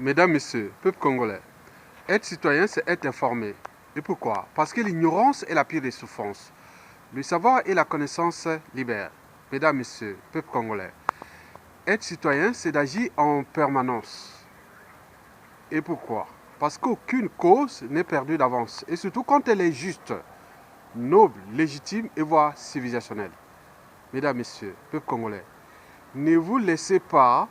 Mesdames, Messieurs, peuple congolais, être citoyen, c'est être informé. Et pourquoi? Parce que l'ignorance est la pire des souffrances. Le savoir et la connaissance libèrent. Mesdames, Messieurs, peuple congolais, être citoyen, c'est d'agir en permanence. Et pourquoi? Parce qu'aucune cause n'est perdue d'avance. Et surtout quand elle est juste, noble, légitime et voire civilisationnelle. Mesdames, Messieurs, peuple congolais, ne vous laissez pas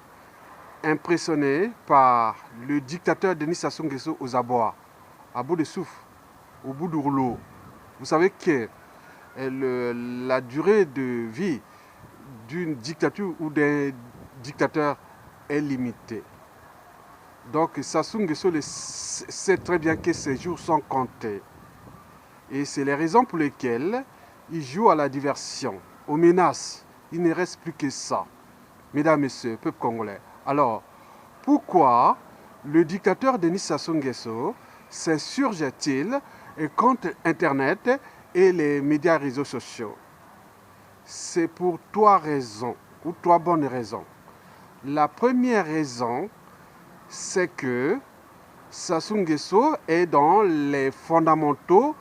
impressionné par le dictateur Denis Sassou Nguesso aux abois, à bout de souffle, au bout du rouleau. Vous savez que la durée de vie d'une dictature ou d'un dictateur est limitée. Donc Sassou Nguesso sait très bien que ses jours sont comptés. Et c'est les raisons pour lesquelles il joue à la diversion, aux menaces. Il ne reste plus que ça. Mesdames, Messieurs, peuple congolais. Alors, pourquoi le dictateur Denis Sassou Nguesso s'insurge-t-il contre Internet et les médias réseaux sociaux? C'est pour trois raisons, ou trois bonnes raisons. La première raison, c'est que Sassou Nguesso est dans les fondamentaux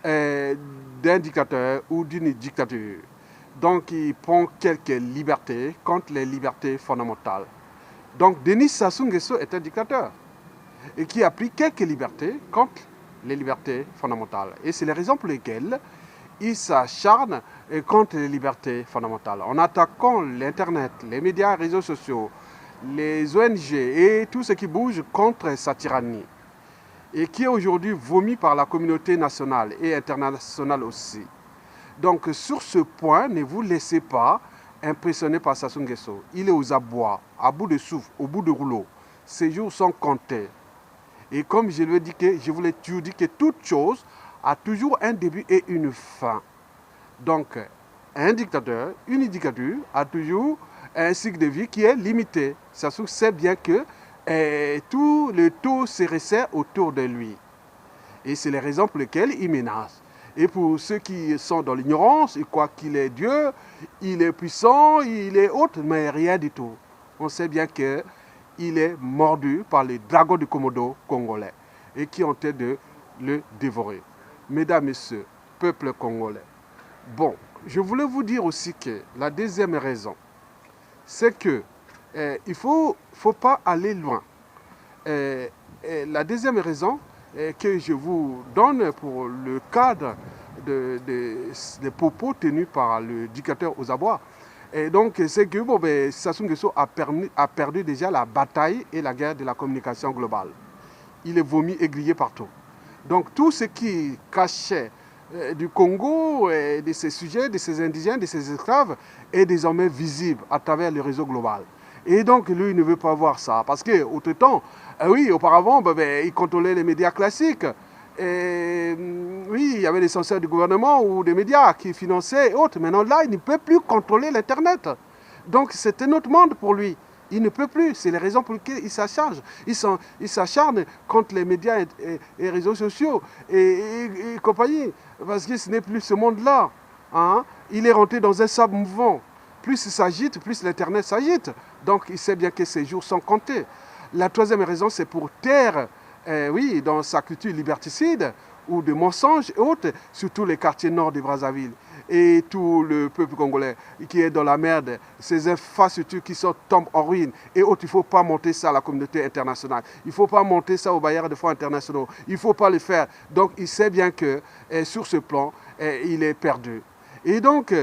d'un dictateur ou d'une dictature. Donc il prend quelques libertés contre les libertés fondamentales. Donc Denis Sassou Nguesso est un dictateur et qui a pris quelques libertés contre les libertés fondamentales. Et c'est les raisons pour lesquelles il s'acharne contre les libertés fondamentales. En attaquant l'Internet, les médias, les réseaux sociaux, les ONG et tout ce qui bouge contre sa tyrannie. Et qui est aujourd'hui vomi par la communauté nationale et internationale aussi. Donc sur ce point, ne vous laissez pas impressionner par Sassou Nguesso. Il est aux abois, à bout de souffle, au bout de rouleau. Ses jours sont comptés. Et comme je vous l'ai toujours dit que toute chose a toujours un début et une fin. Donc un dictateur, une dictature a toujours un cycle de vie qui est limité. Sassou sait bien que tout le taux se resserre autour de lui. Et c'est les raisons pour lesquelles il menace. Et pour ceux qui sont dans l'ignorance, ils croient qu'il est Dieu, il est puissant, il est autre, mais rien du tout. On sait bien qu'il est mordu par les dragons du Komodo congolais et qui ont tenté de le dévorer. Mesdames, Messieurs, peuple congolais. Bon, je voulais vous dire aussi que la deuxième raison, c'est que il ne faut pas aller loin. La deuxième raison que je vous donne pour le cadre des propos tenus par le dictateur aux abois, et donc c'est que Sassou Nguesso a perdu déjà la bataille et la guerre de la communication globale. Il est vomi et grillé partout. Donc tout ce qui cachait du Congo, de ses sujets, de ses indigènes, de ses esclaves, est désormais visible à travers le réseau global. Et donc, lui, il ne veut pas voir ça. Parce qu'autant, oui, auparavant, il contrôlait les médias classiques. Et, oui, il y avait des censeurs du gouvernement ou des médias qui finançaient et autres. Maintenant, là, il ne peut plus contrôler l'Internet. Donc, c'est un autre monde pour lui. Il ne peut plus. C'est les raisons pour lesquelles il s'acharne. Il s'acharne contre les médias et réseaux sociaux et compagnie. Parce que ce n'est plus ce monde-là. Hein? Il est rentré dans un sable mouvant. Plus il s'agite, plus l'Internet s'agite. Donc il sait bien que ses jours sont comptés. La troisième raison, c'est pour taire, oui, dans sa culture liberticide ou de mensonges et autres, surtout les quartiers nord de Brazzaville et tout le peuple congolais qui est dans la merde, ces infrastructures qui tombent en ruine et autres. Il ne faut pas monter ça à la communauté internationale. Il ne faut pas monter ça aux bailleurs de fonds internationaux. Il ne faut pas le faire. Donc il sait bien que sur ce plan, il est perdu. Et donc,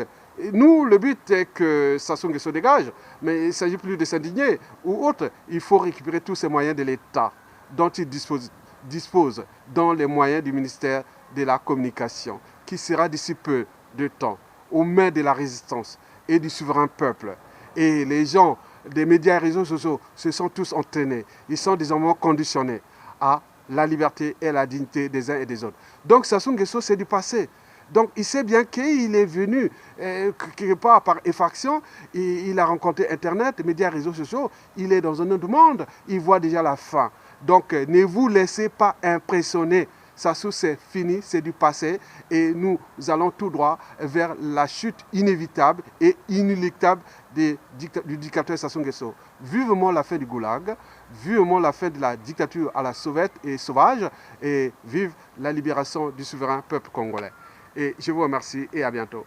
nous, le but est que Sassou Nguesso dégage, mais il ne s'agit plus de s'indigner ou autre. Il faut récupérer tous ces moyens de l'État dont il dispose dans les moyens du ministère de la Communication, qui sera d'ici peu de temps aux mains de la résistance et du souverain peuple. Et les gens des médias et réseaux sociaux se sont tous entraînés. Ils sont désormais conditionnés à la liberté et la dignité des uns et des autres. Donc Sassou Nguesso, c'est du passé. Donc il sait bien qu'il est venu quelque part par effraction, il a rencontré Internet, les médias, les réseaux sociaux, il est dans un autre monde, il voit déjà la fin. Donc ne vous laissez pas impressionner Sassou, c'est fini, c'est du passé et nous allons tout droit vers la chute inévitable et inéluctable du dictateur Sassou Nguesso. Vivement la fin du goulag, vivement la fin de la dictature à la sauvette et sauvage et vive la libération du souverain peuple congolais. Et je vous remercie et à bientôt.